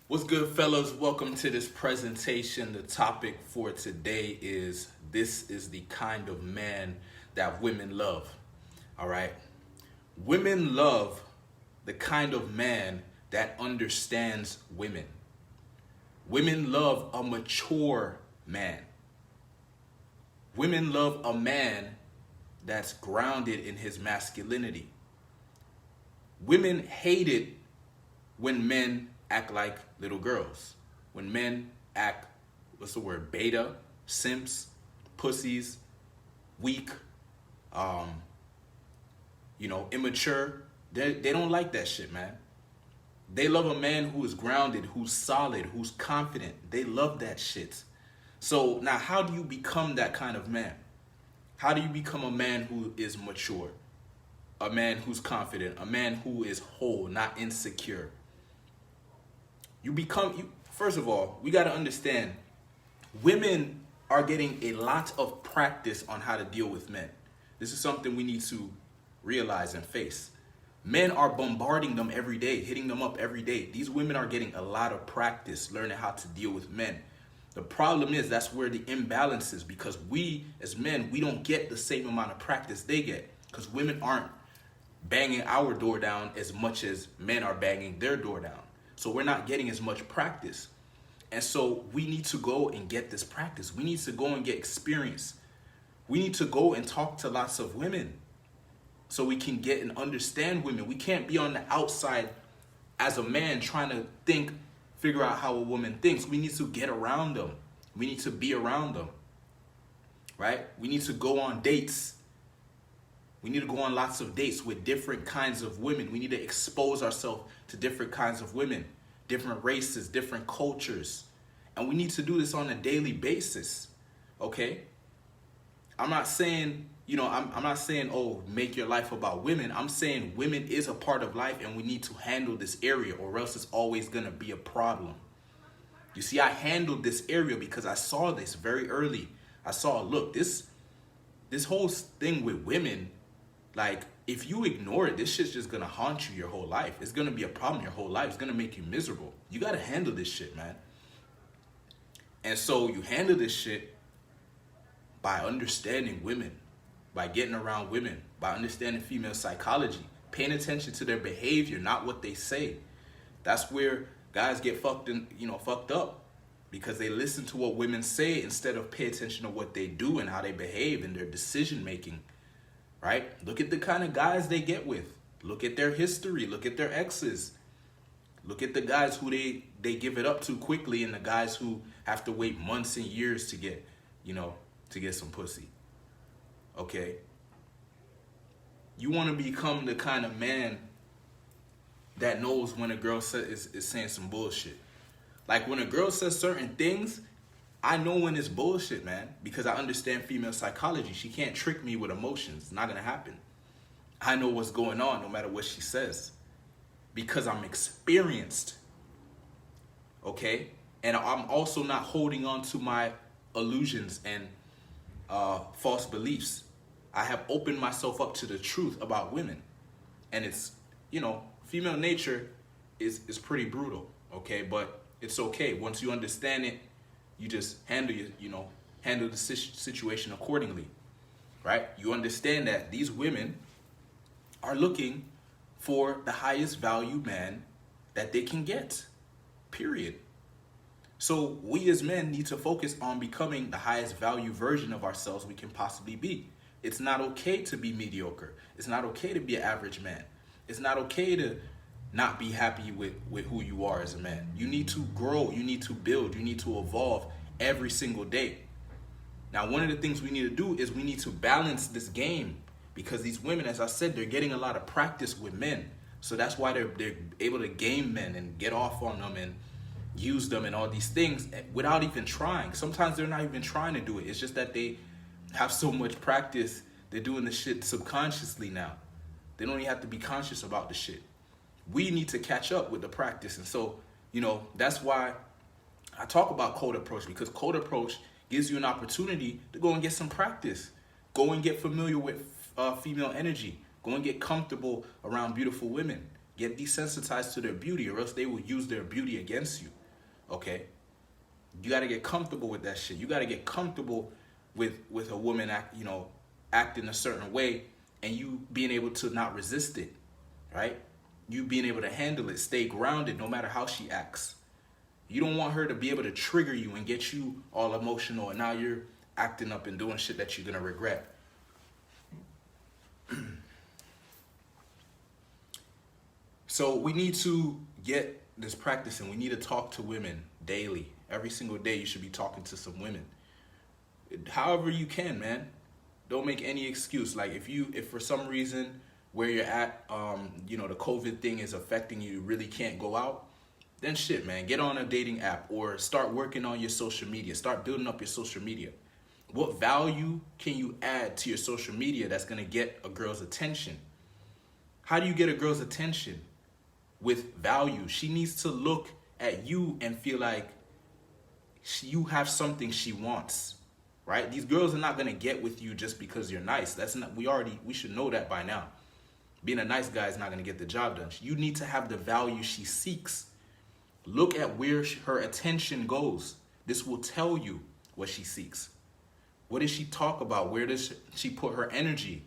What's good, fellas? Welcome to this presentation. The topic for today is this is the kind of man that women love. All right. Women love the kind of man that understands women. Women love a mature man. Women love a man that's grounded in his masculinity. Women hate it when men act like little girls. When men act, beta, simps, pussies, weak, immature. They don't like that shit, man. They love a man who is grounded, who's solid, who's confident. They love that shit. So now how do you become that kind of man? How do you become a man who is mature? A man who's confident, a man who is whole, not insecure. First of all, we got to understand women are getting a lot of practice on how to deal with men. This is something we need to realize and face. Men are bombarding them every day, hitting them up every day. These women are getting a lot of practice learning how to deal with men. The problem is that's where the imbalance is, because we as men, we don't get the same amount of practice they get, because women aren't banging our door down as much as men are banging their door down. So we're not getting as much practice. And so we need to go and get this practice. We need to go and get experience. We need to go and talk to lots of women so we can get and understand women. We can't be on the outside as a man trying to figure out how a woman thinks. We need to get around them. We need to be around them, right? We need to go on dates. We need to go on lots of dates with different kinds of women. We need to expose ourselves to different kinds of women, different races, different cultures. And we need to do this on a daily basis, okay? I'm not saying, I'm not saying, oh, make your life about women. I'm saying women is a part of life and we need to handle this area, or else it's always going to be a problem. You see, I handled this area because I saw this very early. I saw, look, this whole thing with women, like, if you ignore it, this shit's just gonna haunt you your whole life. It's gonna be a problem your whole life. It's gonna make you miserable. You gotta handle this shit, man. And so you handle this shit by understanding women, by getting around women, by understanding female psychology, paying attention to their behavior, not what they say. That's where guys get fucked up, because they listen to what women say instead of pay attention to what they do and how they behave and their decision making. Right? Look at the kind of guys they get with. Look at their history. Look at their exes. Look at the guys who they give it up to quickly, and the guys who have to wait months and years to get some pussy. Okay? You want to become the kind of man that knows when a girl is saying some bullshit. Like, when a girl says certain things, I know when it's bullshit, man, because I understand female psychology. She can't trick me with emotions. It's not going to happen. I know what's going on no matter what she says, because I'm experienced, okay? And I'm also not holding on to my illusions and false beliefs. I have opened myself up to the truth about women. And it's, female nature is pretty brutal, okay? But it's okay. Once you understand it, you just handle the situation accordingly, right? You understand that these women are looking for the highest value man that they can get, period. So we as men need to focus on becoming the highest value version of ourselves we can possibly be. It's not okay to be mediocre. It's not okay to be an average man. It's not okay to not be happy with who you are as a man. You need to grow, you need to build, you need to evolve every single day. Now, one of the things we need to do is we need to balance this game, because these women, as I said, they're getting a lot of practice with men. So that's why they're able to game men and get off on them and use them and all these things without even trying. Sometimes they're not even trying to do it. It's just that they have so much practice, they're doing the shit subconsciously now. They don't even have to be conscious about the shit. We need to catch up with the practice. And so, that's why I talk about code approach, because code approach gives you an opportunity to go and get some practice. Go and get familiar with female energy. Go and get comfortable around beautiful women. Get desensitized to their beauty, or else they will use their beauty against you. Okay? You got to get comfortable with that shit. You got to get comfortable with a woman acting a certain way, and you being able to not resist it, right? You being able to handle it, stay grounded no matter how she acts. You don't want her to be able to trigger you and get you all emotional, and now you're acting up and doing shit that you're gonna regret. So we need to get this practice, and we need to talk to women daily. Every single day you should be talking to some women. However you can, man. Don't make any excuse. Like if for some reason where you're at, the COVID thing is affecting you, you really can't go out, then shit, man, get on a dating app or start working on your social media. Start building up your social media. What value can you add to your social media that's gonna get a girl's attention? How do you get a girl's attention? With value. She needs to look at you and feel like you have something she wants, right? These girls are not gonna get with you just because you're nice. That's not. We should know that by now. Being a nice guy is not gonna get the job done. You need to have the value she seeks. Look at where her attention goes. This will tell you what she seeks. What does she talk about? Where does she put her energy?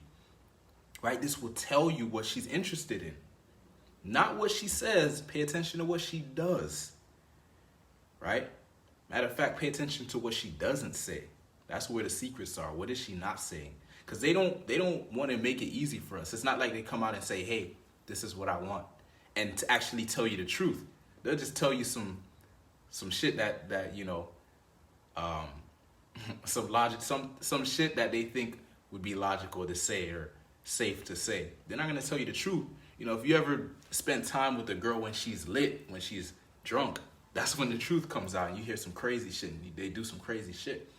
Right? This will tell you what she's interested in. Not what she says. Pay attention to what she does. Right? Matter of fact, pay attention to what she doesn't say. That's where the secrets are. What is she not saying? Because they don't want to make it easy for us. It's not like they come out and say, hey, this is what I want. And to actually tell you the truth. They'll just tell you some shit that some logic, some shit that they think would be logical to say or safe to say. They're not gonna tell you the truth. If you ever spend time with a girl when she's lit, when she's drunk, that's when the truth comes out and you hear some crazy shit and they do some crazy shit.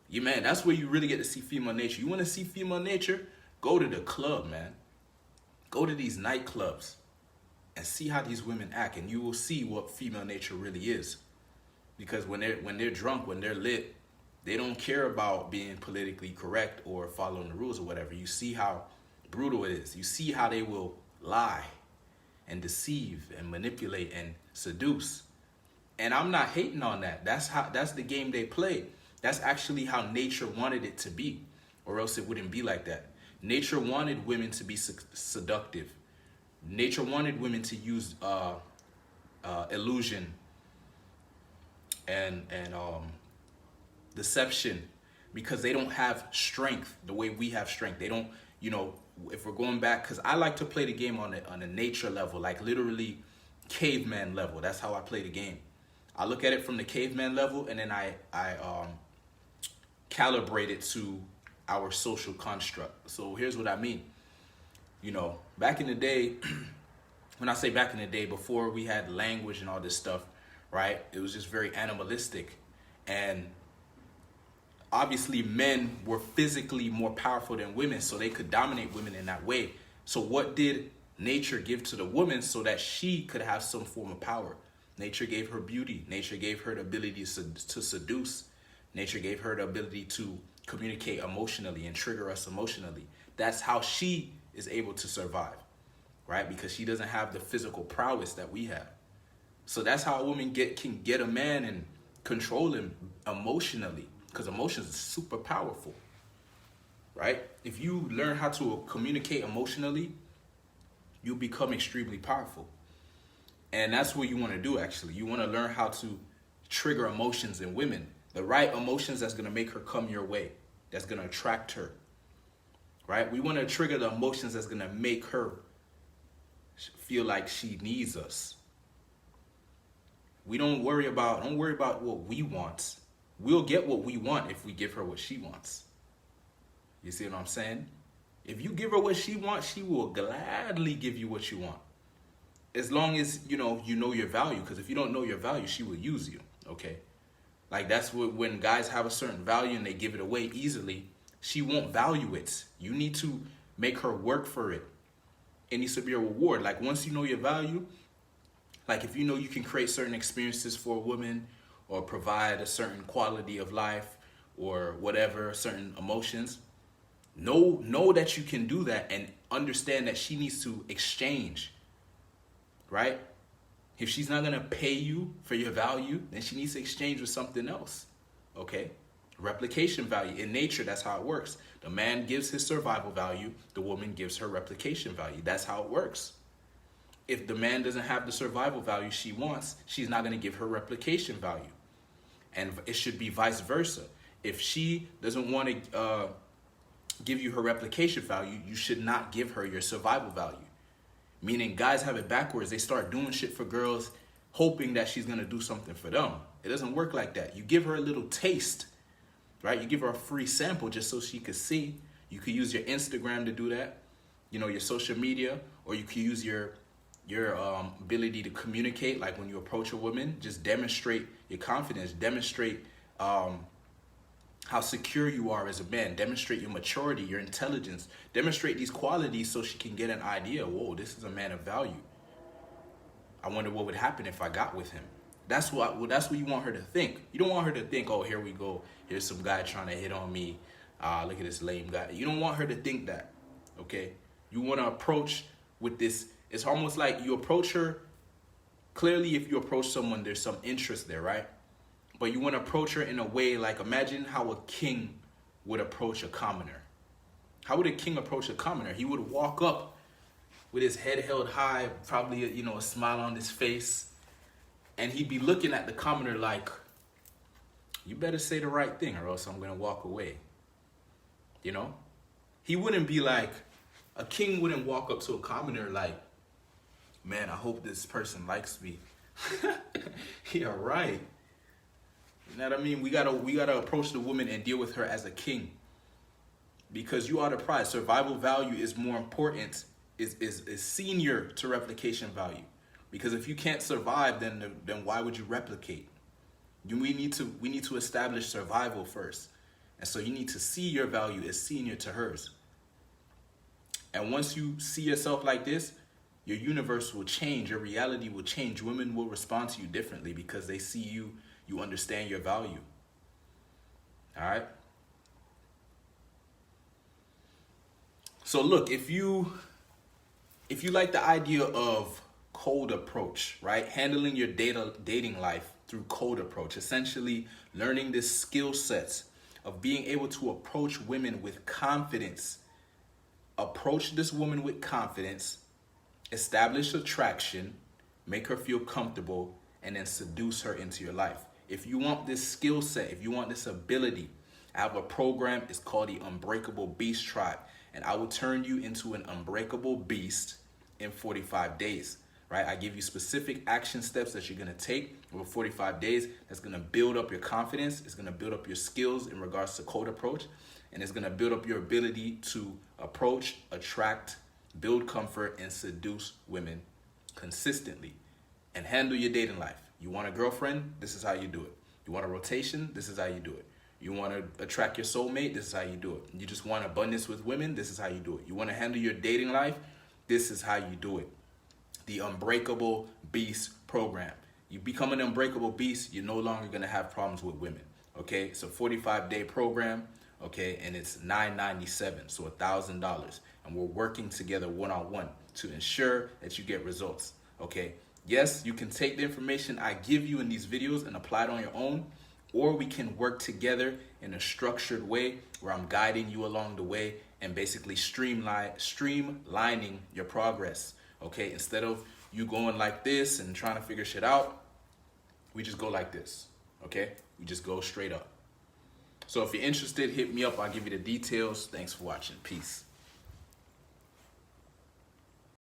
Man, that's where you really get to see female nature. You want to see female nature? Go to the club, man. Go to these nightclubs and see how these women act, and you will see what female nature really is. Because when they're drunk, when they're lit, they don't care about being politically correct or following the rules or whatever. You see how brutal it is. You see how they will lie and deceive and manipulate and seduce. And I'm not hating on that. That's the game they play. That's actually how nature wanted it to be, or else it wouldn't be like that. Nature wanted women to be seductive. Nature wanted women to use illusion and deception, because they don't have strength the way we have strength. They don't, if we're going back, because I like to play the game on a nature level, like literally caveman level. That's how I play the game. I look at it from the caveman level, and then I calibrate it to our social construct. So here's what I mean. Back in the day, when I say back in the day, before we had language and all this stuff, right? It was just very animalistic. And obviously men were physically more powerful than women, so they could dominate women in that way. So what did nature give to the woman so that she could have some form of power? Nature gave her beauty. Nature gave her the ability to seduce. Nature gave her the ability to communicate emotionally and trigger us emotionally. That's how she is able to survive, right? Because she doesn't have the physical prowess that we have. So that's how a woman can get a man and control him emotionally, because emotions are super powerful, right? If you learn how to communicate emotionally, you become extremely powerful. And that's what you want to do, actually. You want to learn how to trigger emotions in women. The right emotions that's going to make her come your way, that's going to attract her, right? We want to trigger the emotions that's going to make her feel like she needs us. Don't worry about what we want. We'll get what we want if we give her what she wants. You see what I'm saying? If you give her what she wants, she will gladly give you what you want. As long as, you know your value. Because if you don't know your value, she will use you, okay? Like, that's when guys have a certain value and they give it away easily, she won't value it. You need to make her work for it. It needs to be a reward. Like, once you know your value, like if you know you can create certain experiences for a woman or provide a certain quality of life or whatever, certain emotions, know that you can do that and understand that she needs to exchange right? If she's not gonna pay you for your value, then she needs to exchange with something else, okay? Replication value. In nature, that's how it works. The man gives his survival value, the woman gives her replication value. That's how it works. If the man doesn't have the survival value she wants, she's not gonna give her replication value. And it should be vice versa. If she doesn't want to give you her replication value, you should not give her your survival value. Meaning guys have it backwards. They start doing shit for girls hoping that she's going to do something for them. It doesn't work like that. You give her a little taste, right? You give her a free sample just so she could see. You could use your Instagram to do that, you know, your social media, or you could use your ability to communicate. Like when you approach a woman, just demonstrate your confidence, demonstrate how secure you are as a man, demonstrate your maturity, your intelligence, demonstrate these qualities so she can get an idea. Whoa, this is a man of value. I wonder what would happen if I got with him. That's what you want her to think. You don't want her to think, oh, here we go. Here's some guy trying to hit on me. Look at this lame guy. You don't want her to think that, okay? You want to approach with this. It's almost like you approach her. Clearly, if you approach someone, there's some interest there, right? But you want to approach her in a way like, imagine how a king would approach a commoner. How would a king approach a commoner? He would walk up with his head held high, probably, you know, a smile on his face. And he'd be looking at the commoner like, you better say the right thing or else I'm going to walk away. You know? He wouldn't be like, a king wouldn't walk up to a commoner like, man, I hope this person likes me. Yeah, right. You know what I mean? We gotta approach the woman and deal with her as a king. Because you are the prize. Survival value is more important, is senior to replication value. Because if you can't survive, then why would you replicate? We need to establish survival first. And so you need to see your value as senior to hers. And once you see yourself like this, your universe will change, your reality will change. Women will respond to you differently because they see you, you understand your value. All right? So look, if you like the idea of cold approach, right? Handling your dating life through cold approach, essentially learning this skill sets of being able to approach women with confidence. Approach this woman with confidence, establish attraction, make her feel comfortable, and then seduce her into your life. If you want this skill set, if you want this ability, I have a program. It's called the Unbreakable Beast Tribe. And I will turn you into an unbreakable beast in 45 days, right? I give you specific action steps that you're going to take over 45 days. That's going to build up your confidence. It's going to build up your skills in regards to cold approach. And it's going to build up your ability to approach, attract, build comfort, and seduce women consistently and handle your dating life. You want a girlfriend? This is how you do it. You want a rotation? This is how you do it. You want to attract your soulmate? This is how you do it. You just want abundance with women? This is how you do it. You want to handle your dating life? This is how you do it. The Unbreakable Beast program. You become an unbreakable beast, you're no longer going to have problems with women. Okay? It's a 45-day program. Okay, and it's $997, so $1,000, and we're working together one-on-one to ensure that you get results. Okay, yes, you can take the information I give you in these videos and apply it on your own, or we can work together in a structured way where I'm guiding you along the way and basically streamlining your progress. Okay, instead of you going like this and trying to figure shit out, we just go like this. Okay, we just go straight up. So if you're interested, hit me up. I'll give you the details. Thanks for watching. Peace.